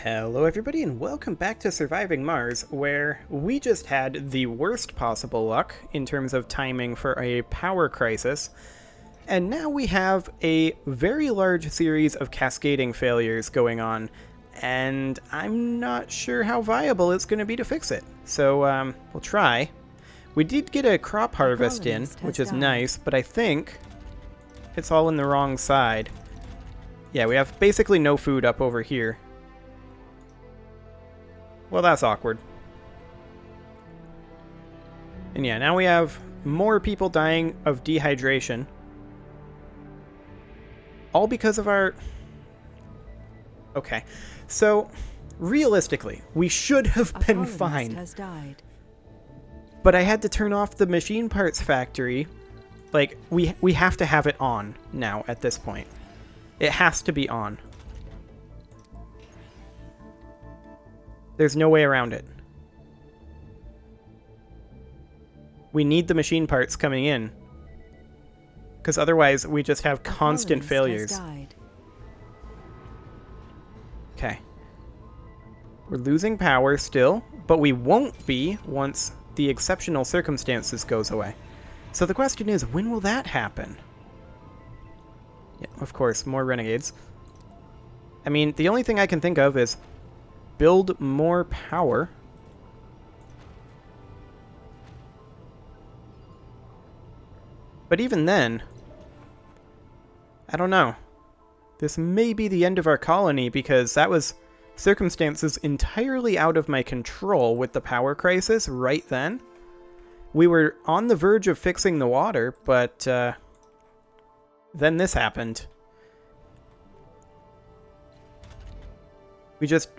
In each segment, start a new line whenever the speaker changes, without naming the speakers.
Hello everybody and welcome back to Surviving Mars, where we just had the worst possible luck in terms of timing for a power crisis, and now we have a very large series of cascading failures going on, and I'm not sure how viable it's going to be to fix it. So we'll try. We did get a crop harvest in, which is nice, but I think it's all in the wrong side. Yeah, we have basically no food up over here. Well, that's awkward. And yeah, now we have more people dying of dehydration. All because of our... Okay, so realistically, we should have been fine.
Has died.
But I had to turn off the machine parts factory. Like, we have to have it on now at this point. It has to be on. There's no way around it. We need the machine parts coming in. Because otherwise, we just have constant failures. Okay. We're losing power still, but we won't be once the exceptional circumstances goes away. So the question is, when will that happen? Yeah, of course, more renegades. I mean, the only thing I can think of is build more power. But even then, I don't know. This may be the end of our colony because that was circumstances entirely out of my control with the power crisis right then. We were on the verge of fixing the water, but then this happened.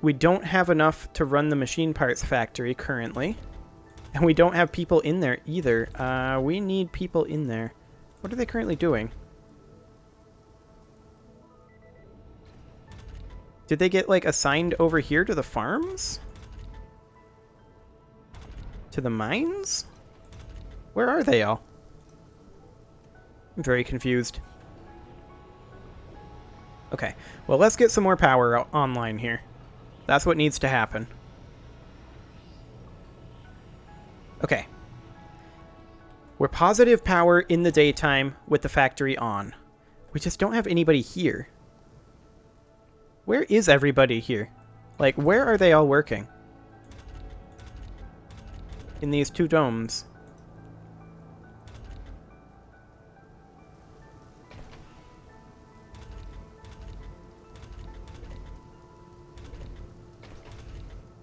We don't have enough to run the machine parts factory currently. And we don't have people in there either. We need people in there. What are they currently doing? Did they get, like, assigned over here to the farms? To the mines? Where are they all? I'm very confused. Okay, well, let's get some more power online here. That's what needs to happen. Okay. We're positive power in the daytime with the factory on. We just don't have anybody here. Where is everybody here? Like, where are they all working? In these two domes.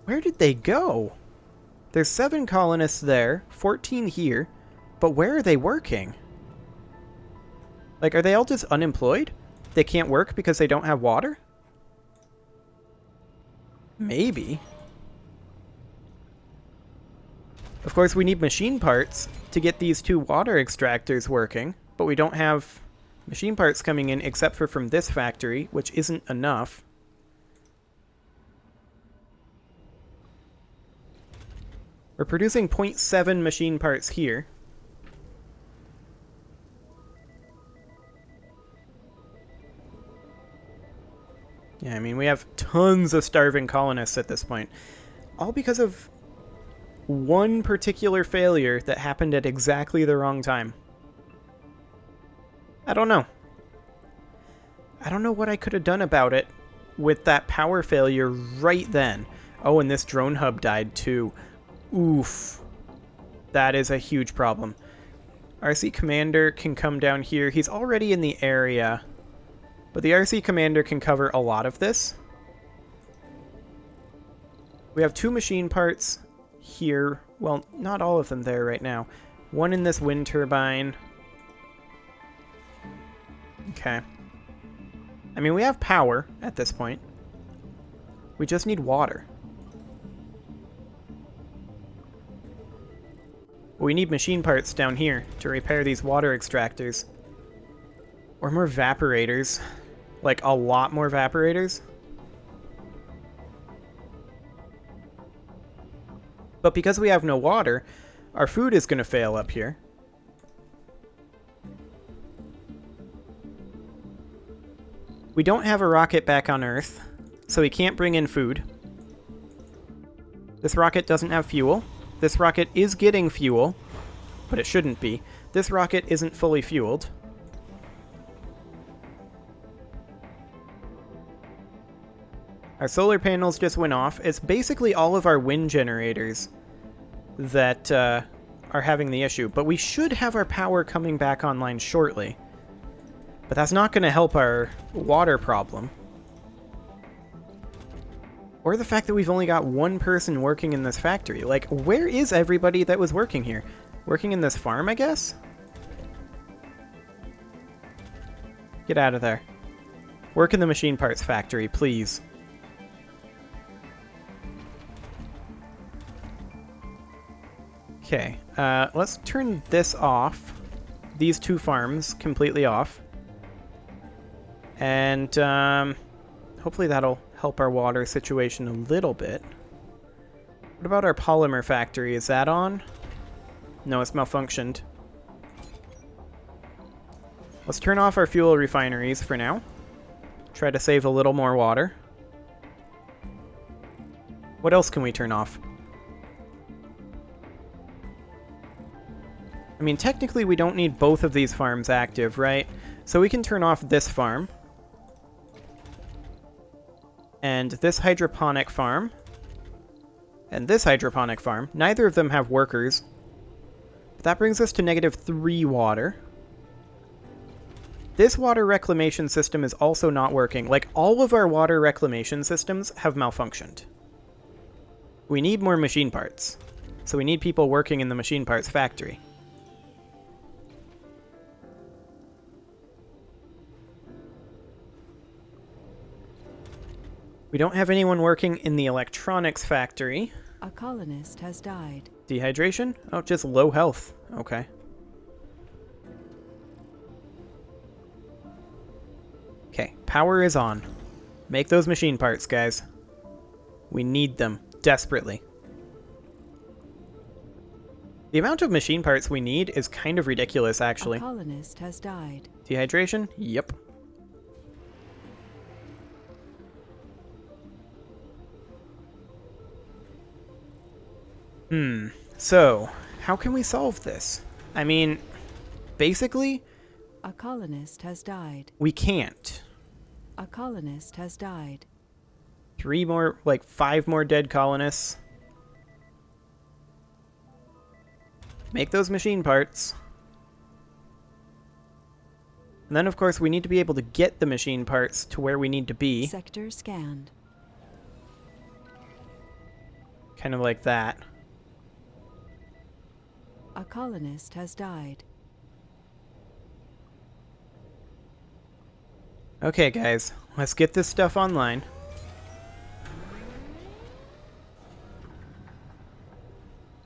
Where did they go? There's 7 colonists there, 14 here, but where are they working? Like, are they all just unemployed? They can't work because they don't have water? Maybe. Of course, we need machine parts to get these 2 water extractors working, but we don't have machine parts coming in except for from this factory, which isn't enough. We're producing 0.7 machine parts here. Yeah, I mean, we have tons of starving colonists at this point. All because of one particular failure that happened at exactly the wrong time. I don't know. I don't know what I could have done about it with that power failure right then. Oh, and this drone hub died too. Oof. That is a huge problem. RC Commander can come down here. He's already in the area, but the RC Commander can cover a lot of this. We have 2 machine parts here. Well, not all of them there right now. One in this wind turbine. Okay. I mean, we have power at this point. We just need water. We need machine parts down here to repair these water extractors. Or more evaporators. Like, a lot more evaporators. But because we have no water, our food is going to fail up here. We don't have a rocket back on Earth. so he can't bring in food. This rocket doesn't have fuel. This rocket is getting fuel, but it shouldn't be. This rocket isn't fully fueled. Our solar panels just went off. It's basically all of our wind generators that are having the issue, but we should have our power coming back online shortly. But that's not going to help our water problem. Or the fact that we've only got one person working in this factory. Like, where is everybody that was working here? Working in this farm, I guess? Get out of there. Work in the machine parts factory, please. Okay, let's turn this off. These two farms completely off. And hopefully that'll help our water situation a little bit. What about our polymer factory? Is that on? No, it's malfunctioned. Let's turn off our fuel refineries for now. Try to save a little more water. What else can we turn off? I mean, technically we don't need both of these farms active, right? So we can turn off this farm. And this hydroponic farm. And this hydroponic farm. Neither of them have workers. But that brings us to -3 water. This water reclamation system is also not working. Like, all of our water reclamation systems have malfunctioned. We need more machine parts. So we need people working in the machine parts factory. We don't have anyone working in the electronics factory.
A colonist has died.
Dehydration? Oh, just low health. Okay. Okay, power is on. Make those machine parts, guys. We need them desperately. The amount of machine parts we need is kind of ridiculous, actually.
A colonist has died.
Dehydration? Yep. So, how can we solve this? I mean, basically,
a colonist has died.
We can't.
A colonist has died.
5 more dead colonists. Make those machine parts. And then, of course, we need to be able to get the machine parts to where we need to be.
Sector scanned.
Kind of like that.
A colonist has died.
Okay, guys. Let's get this stuff online.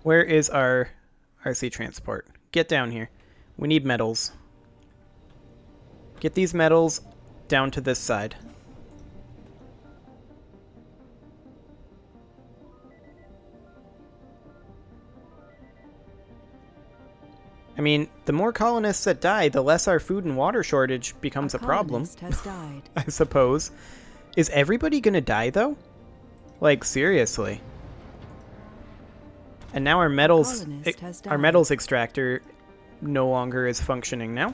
Where is our RC transport? Get down here. We need metals. Get these metals down to this side. I mean, the more colonists that die, the less our food and water shortage becomes a problem.
Has died.
I suppose. Is everybody gonna die, though? Like, seriously. And now our metals extractor no longer is functioning now.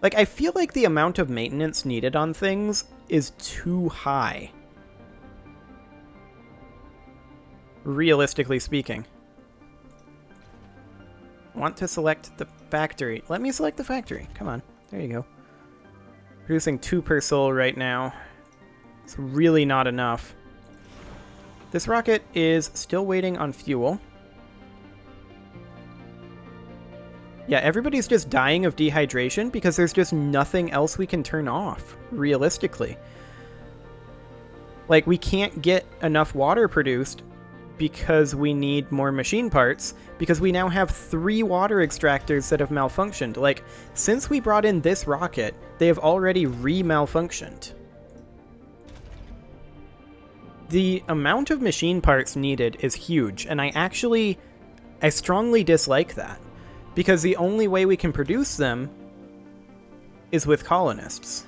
Like, I feel like the amount of maintenance needed on things is too high. Realistically speaking. Want to select the factory. Let me select the factory. Come on. There you go. Producing 2 per soul right now. It's really not enough. This rocket is still waiting on fuel. Yeah, everybody's just dying of dehydration because there's just nothing else we can turn off, realistically. Like, we can't get enough water produced because we need more machine parts, because we now have 3 water extractors that have malfunctioned. Like, since we brought in this rocket, they have already re-malfunctioned. The amount of machine parts needed is huge, and I strongly dislike that, because the only way we can produce them is with colonists.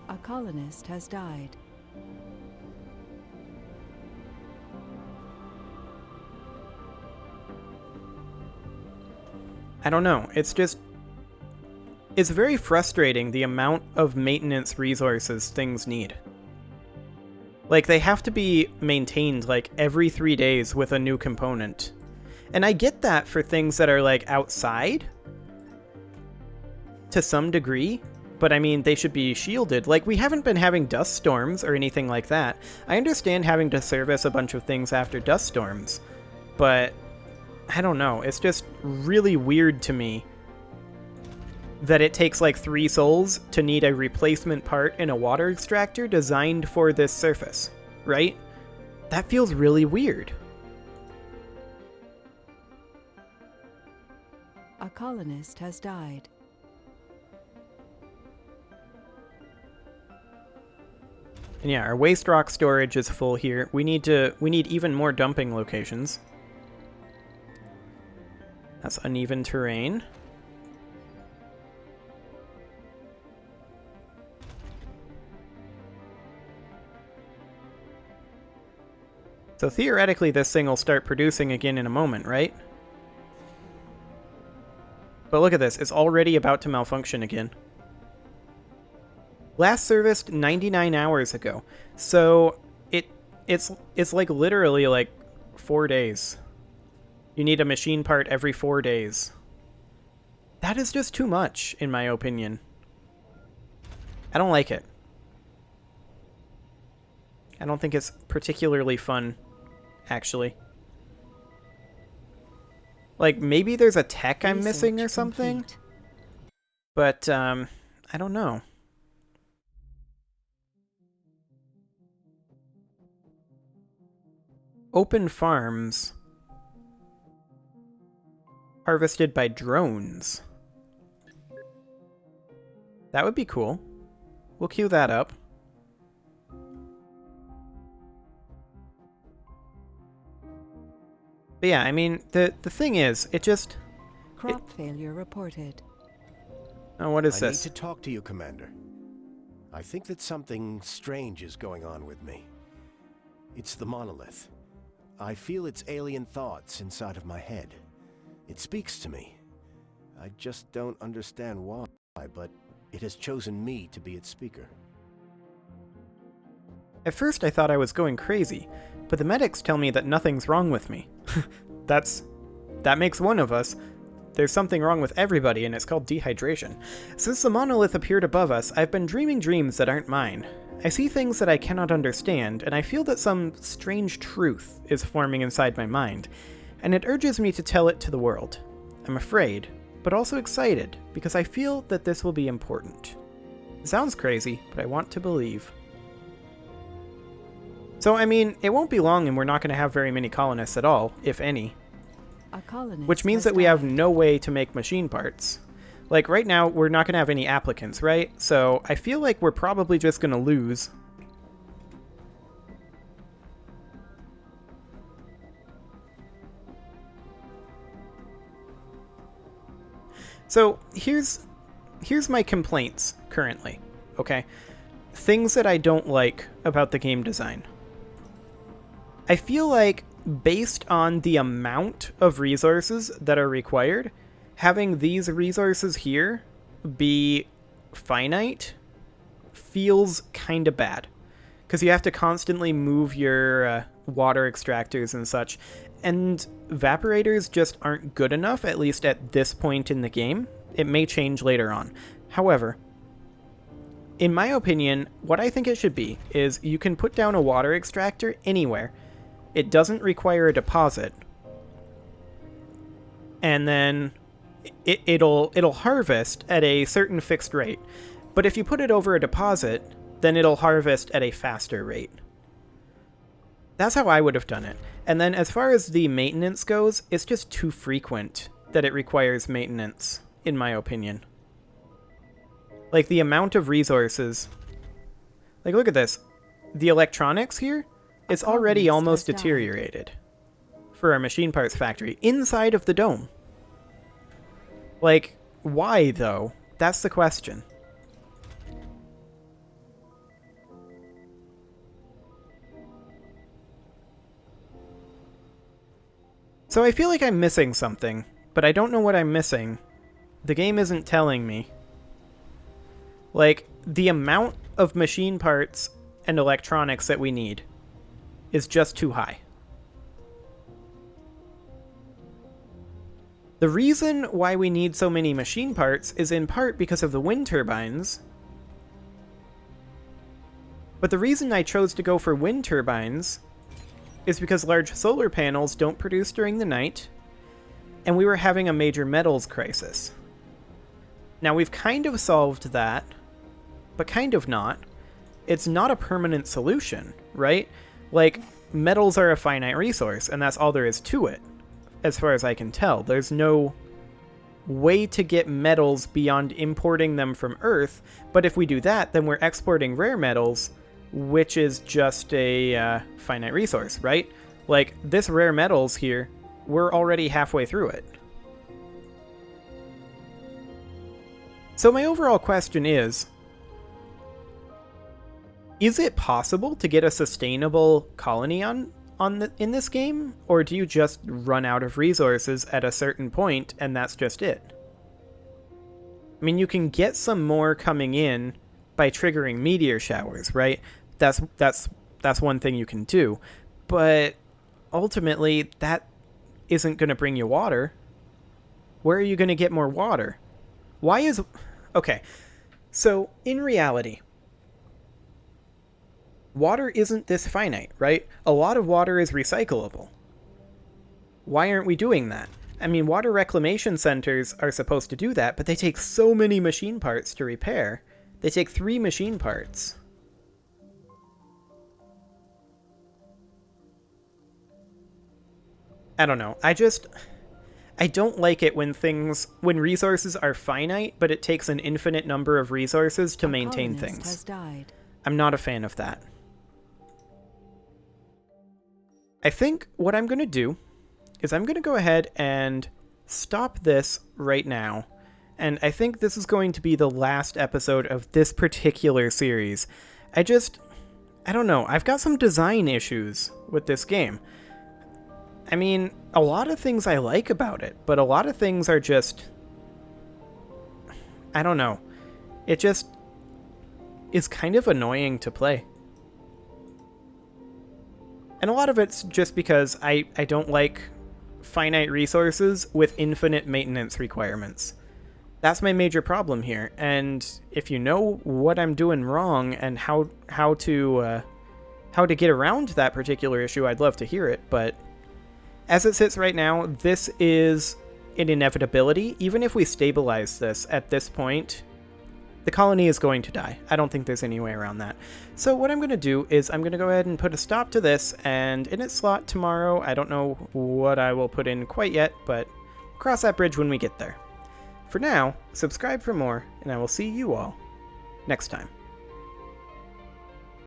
A colonist has died.
I don't know. It's very frustrating the amount of maintenance resources things need. Like, they have to be maintained, like, every 3 days with a new component. And I get that for things that are, like, outside, to some degree, but I mean, they should be shielded. Like, we haven't been having dust storms or anything like that. I understand having to service a bunch of things after dust storms, but I don't know. It's just really weird to me that it takes like 3 souls to need a replacement part in a water extractor designed for this surface, right? That feels really weird.
A colonist has died.
And yeah, our waste rock storage is full here. We need even more dumping locations. That's uneven terrain. So theoretically, this thing will start producing again in a moment, right? But look at this. It's already about to malfunction again. Last serviced 99 hours ago. So it's like literally like 4 days. You need a machine part every 4 days. That is just too much, in my opinion. I don't like it. I don't think it's particularly fun, actually. Like, maybe there's a tech I'm missing or something?
Complete.
But, I don't know. Open farms. Harvested by drones. That would be cool. We'll queue that up. But yeah, I mean, the thing is, it just...
Crop failure reported.
Oh, what is
I
this?
need to talk to you, Commander. I think that something strange is going on with me. It's the monolith. I feel its alien thoughts inside of my head. It speaks to me. I just don't understand why, but it has chosen me to be its speaker.
At first I thought I was going crazy, but the medics tell me that nothing's wrong with me. That makes one of us. There's something wrong with everybody, and it's called dehydration. Since the monolith appeared above us, I've been dreaming dreams that aren't mine. I see things that I cannot understand, and I feel that some strange truth is forming inside my mind, and it urges me to tell it to the world. I'm afraid, but also excited, because I feel that this will be important. It sounds crazy, but I want to believe. So, I mean, it won't be long and we're not going to have very many colonists at all, if any.
A colonist
Which means
has
that we have
died.
no way to make machine parts. Like, right now, we're not going to have any applicants, right? So, I feel like we're probably just going to lose. So, here's my complaints currently, okay? Things that I don't like about the game design. I feel like, based on the amount of resources that are required, having these resources here be finite feels kind of bad. Because you have to constantly move your water extractors and such. And evaporators just aren't good enough, at least at this point in the game. It may change later on. However, in my opinion, what I think it should be is you can put down a water extractor anywhere. It doesn't require a deposit. And then it'll harvest at a certain fixed rate. But if you put it over a deposit, then it'll harvest at a faster rate. That's how I would have done it. And then as far as the maintenance goes, it's just too frequent that it requires maintenance, in my opinion. Like, the amount of resources... Like, look at this. The electronics here, it's already
colonist
almost
has died.
deteriorated for our machine parts factory inside of the dome. Like, why, though? That's the question. So I feel like I'm missing something but I don't know what I'm missing. The game isn't telling me. Like, the amount of machine parts and electronics that we need is just too high. The reason why we need so many machine parts is in part because of the wind turbines. But the reason I chose to go for wind turbines is because large solar panels don't produce during the night, and we were having a major metals crisis. Now, we've kind of solved that, but kind of not. It's not a permanent solution, right? Like, metals are a finite resource, and that's all there is to it, as far as I can tell. There's no way to get metals beyond importing them from Earth, but if we do that, then we're exporting rare metals, which is just a finite resource, right? Like, this rare metals here, we're already halfway through it. So my overall question is it possible to get a sustainable colony in this game? Or do you just run out of resources at a certain point and that's just it? I mean, you can get some more coming in by triggering meteor showers, right? That's one thing you can do. But ultimately, that isn't going to bring you water. Where are you going to get more water? Okay, so in reality, water isn't this finite, right? A lot of water is recyclable. Why aren't we doing that? I mean, water reclamation centers are supposed to do that, but they take so many machine parts to repair. They take 3 machine parts. I don't know. I don't like it when resources are finite, but it takes an infinite number of resources to maintain things.
Has died.
I'm not a fan of that. I think what I'm going to do is I'm going to go ahead and stop this right now. And I think this is going to be the last episode of this particular series. I don't know. I've got some design issues with this game. I mean, a lot of things I like about it, but a lot of things are just... I don't know. It just is kind of annoying to play. And a lot of it's just because I don't like finite resources with infinite maintenance requirements. That's my major problem here. And if you know what I'm doing wrong and how to get around that particular issue, I'd love to hear it, but... As it sits right now, this is an inevitability. Even if we stabilize this at this point, the colony is going to die. I don't think there's any way around that. So what I'm going to do is I'm going to go ahead and put a stop to this, and in its slot tomorrow, I don't know what I will put in quite yet, but cross that bridge when we get there. For now, subscribe for more, and I will see you all next time.